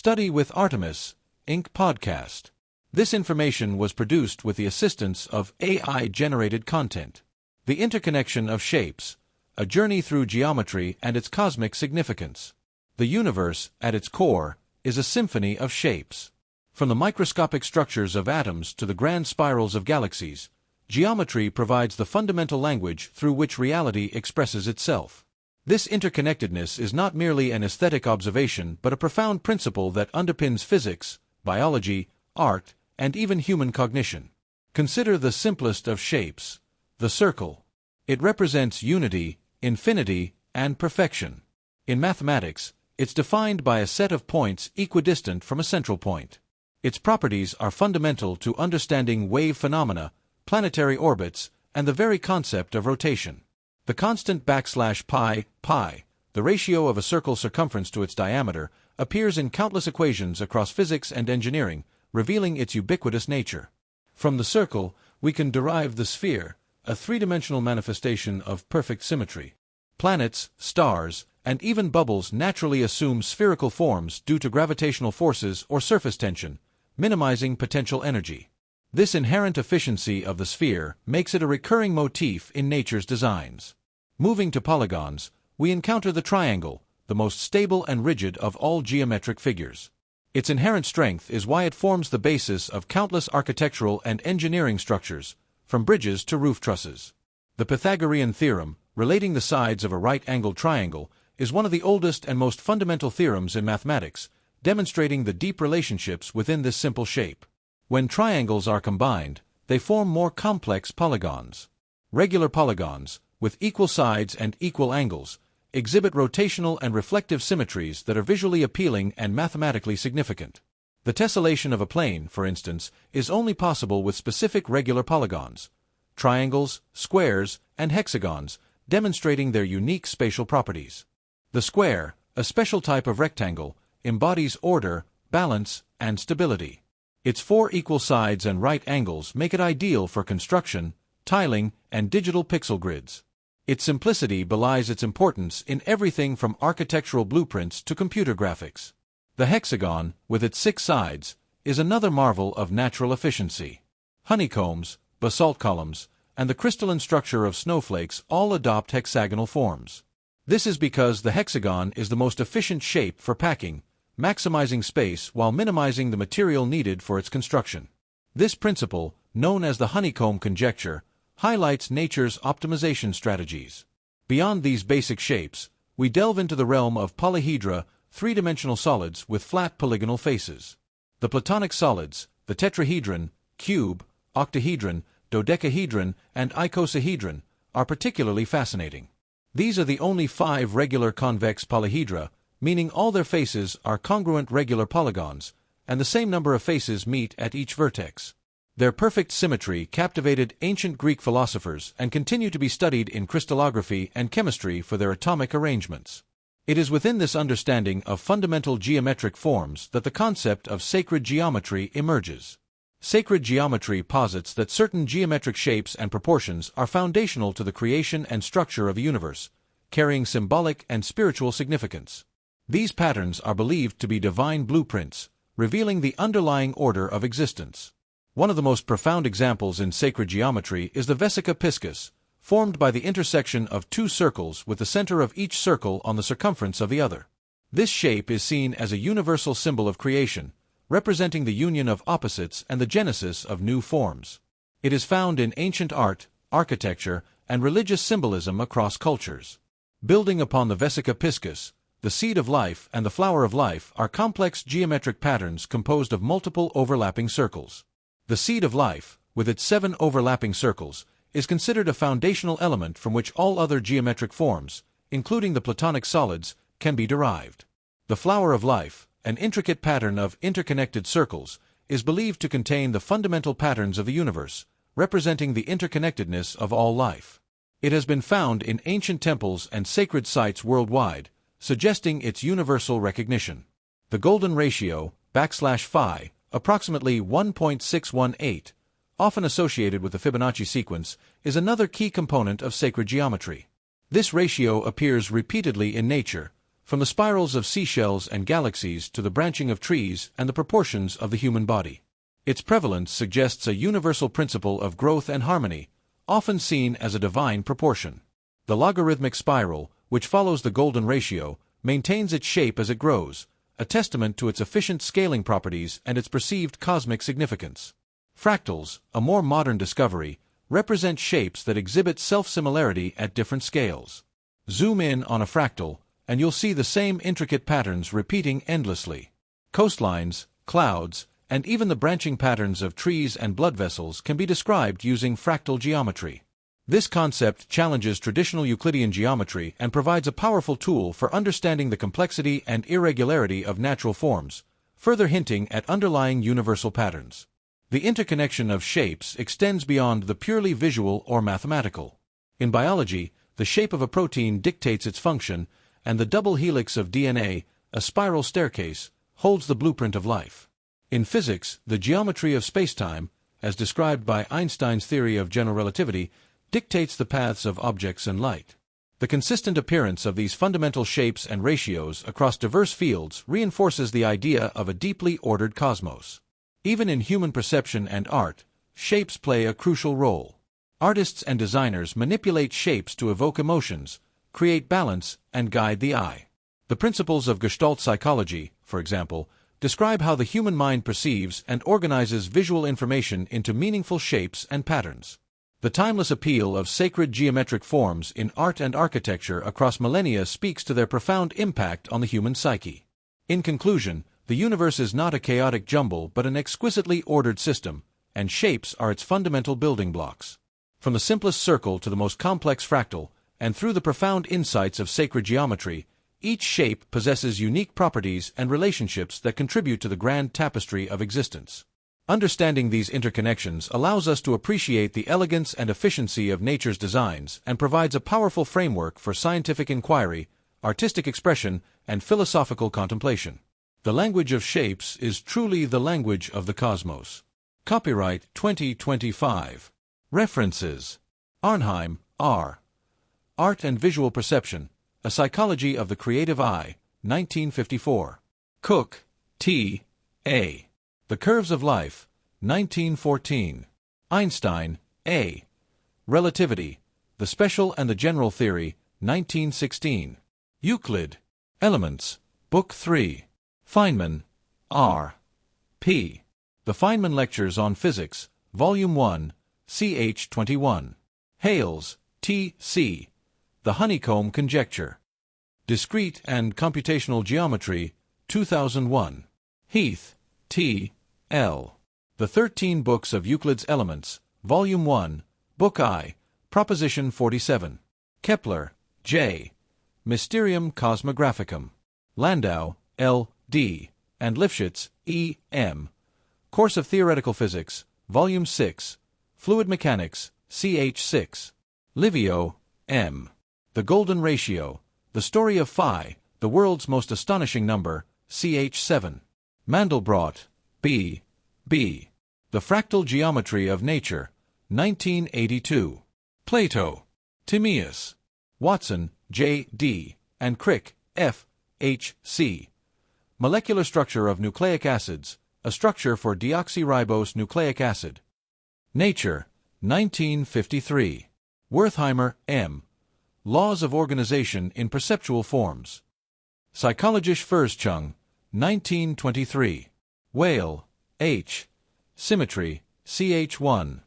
Study with Artemis, Inc. podcast. This information was produced with the assistance of AI-generated content. The Interconnection of Shapes, a journey through geometry and its cosmic significance. The universe, at its core, is a symphony of shapes. From the microscopic structures of atoms to the grand spirals of galaxies, geometry provides the fundamental language through which reality expresses itself. This interconnectedness is not merely an aesthetic observation but a profound principle that underpins physics, biology, art, and even human cognition. Consider the simplest of shapes, the circle. It represents unity, infinity, and perfection. In mathematics, it's defined by a set of points equidistant from a central point. Its properties are fundamental to understanding wave phenomena, planetary orbits, and the very concept of rotation. The constant pi, the ratio of a circle's circumference to its diameter, appears in countless equations across physics and engineering, revealing its ubiquitous nature. From the circle, we can derive the sphere, a three-dimensional manifestation of perfect symmetry. Planets, stars, and even bubbles naturally assume spherical forms due to gravitational forces or surface tension, minimizing potential energy. This inherent efficiency of the sphere makes it a recurring motif in nature's designs. Moving to polygons, we encounter the triangle, the most stable and rigid of all geometric figures. Its inherent strength is why it forms the basis of countless architectural and engineering structures, from bridges to roof trusses. The Pythagorean theorem, relating the sides of a right-angled triangle, is one of the oldest and most fundamental theorems in mathematics, demonstrating the deep relationships within this simple shape. When triangles are combined, they form more complex polygons. Regular polygons, with equal sides and equal angles, exhibit rotational and reflective symmetries that are visually appealing and mathematically significant. The tessellation of a plane, for instance, is only possible with specific regular polygons, triangles, squares, and hexagons, demonstrating their unique spatial properties. The square, a special type of rectangle, embodies order, balance, and stability. Its four equal sides and right angles make it ideal for construction, tiling, and digital pixel grids. Its simplicity belies its importance in everything from architectural blueprints to computer graphics. The hexagon, with its 6 sides, is another marvel of natural efficiency. Honeycombs, basalt columns, and the crystalline structure of snowflakes all adopt hexagonal forms. This is because the hexagon is the most efficient shape for packing, maximizing space while minimizing the material needed for its construction. This principle, known as the honeycomb conjecture, highlights nature's optimization strategies. Beyond these basic shapes, we delve into the realm of polyhedra, three-dimensional solids with flat polygonal faces. The Platonic solids, the tetrahedron, cube, octahedron, dodecahedron, and icosahedron, are particularly fascinating. These are the only 5 regular convex polyhedra, meaning all their faces are congruent regular polygons, and the same number of faces meet at each vertex. Their perfect symmetry captivated ancient Greek philosophers and continue to be studied in crystallography and chemistry for their atomic arrangements. It is within this understanding of fundamental geometric forms that the concept of sacred geometry emerges. Sacred geometry posits that certain geometric shapes and proportions are foundational to the creation and structure of a universe, carrying symbolic and spiritual significance. These patterns are believed to be divine blueprints, revealing the underlying order of existence. One of the most profound examples in sacred geometry is the vesica piscis, formed by the intersection of 2 circles with the center of each circle on the circumference of the other. This shape is seen as a universal symbol of creation, representing the union of opposites and the genesis of new forms. It is found in ancient art, architecture, and religious symbolism across cultures. Building upon the vesica piscis, the seed of life and the flower of life are complex geometric patterns composed of multiple overlapping circles. The seed of life, with its 7 overlapping circles, is considered a foundational element from which all other geometric forms, including the Platonic solids, can be derived. The flower of life, an intricate pattern of interconnected circles, is believed to contain the fundamental patterns of the universe, representing the interconnectedness of all life. It has been found in ancient temples and sacred sites worldwide, suggesting its universal recognition. The golden ratio, /phi, approximately 1.618, often associated with the Fibonacci sequence, is another key component of sacred geometry. This ratio appears repeatedly in nature, from the spirals of seashells and galaxies to the branching of trees and the proportions of the human body. Its prevalence suggests a universal principle of growth and harmony, often seen as a divine proportion. The logarithmic spiral, which follows the golden ratio, maintains its shape as it grows, a testament to its efficient scaling properties and its perceived cosmic significance. Fractals, a more modern discovery, represent shapes that exhibit self-similarity at different scales. Zoom in on a fractal, and you'll see the same intricate patterns repeating endlessly. Coastlines, clouds, and even the branching patterns of trees and blood vessels can be described using fractal geometry. This concept challenges traditional Euclidean geometry and provides a powerful tool for understanding the complexity and irregularity of natural forms, further hinting at underlying universal patterns. The interconnection of shapes extends beyond the purely visual or mathematical. In biology, the shape of a protein dictates its function, and the double helix of DNA, a spiral staircase, holds the blueprint of life. In physics, the geometry of spacetime, as described by Einstein's theory of general relativity, dictates the paths of objects and light. The consistent appearance of these fundamental shapes and ratios across diverse fields reinforces the idea of a deeply ordered cosmos. Even in human perception and art, shapes play a crucial role. Artists and designers manipulate shapes to evoke emotions, create balance, and guide the eye. The principles of Gestalt psychology, for example, describe how the human mind perceives and organizes visual information into meaningful shapes and patterns. The timeless appeal of sacred geometric forms in art and architecture across millennia speaks to their profound impact on the human psyche. In conclusion, the universe is not a chaotic jumble but an exquisitely ordered system, and shapes are its fundamental building blocks. From the simplest circle to the most complex fractal, and through the profound insights of sacred geometry, each shape possesses unique properties and relationships that contribute to the grand tapestry of existence. Understanding these interconnections allows us to appreciate the elegance and efficiency of nature's designs and provides a powerful framework for scientific inquiry, artistic expression, and philosophical contemplation. The language of shapes is truly the language of the cosmos. Copyright 2025. References: Arnheim, R. Art and Visual Perception, A Psychology of the Creative Eye, 1954. Cook, T. A. The Curves of Life, 1914. Einstein, A. Relativity, The Special and the General Theory, 1916. Euclid, Elements, Book 3. Feynman, R. P. The Feynman Lectures on Physics, Volume 1, ch. 21. Hales, T. C. The Honeycomb Conjecture. Discrete and Computational Geometry, 2001. Heath, T. L. The 13 Books of Euclid's Elements, Volume 1, Book I, Proposition 47. Kepler, J. Mysterium Cosmographicum. Landau, L. D. and Lifshitz, E. M. Course of Theoretical Physics, Volume 6, Fluid Mechanics, ch. 6. Livio, M. The Golden Ratio, The Story of Phi, the World's Most Astonishing Number, ch. 7. Mandelbrot, B. B. The Fractal Geometry of Nature, 1982. Plato, Timaeus. Watson, J. D. and Crick, F. H. C. Molecular Structure of Nucleic Acids, A Structure for Deoxyribose Nucleic Acid. Nature, 1953. Wertheimer, M. Laws of Organization in Perceptual Forms. Psychologische Verzeichnis, 1923. Whale, H. Symmetry, ch. 1.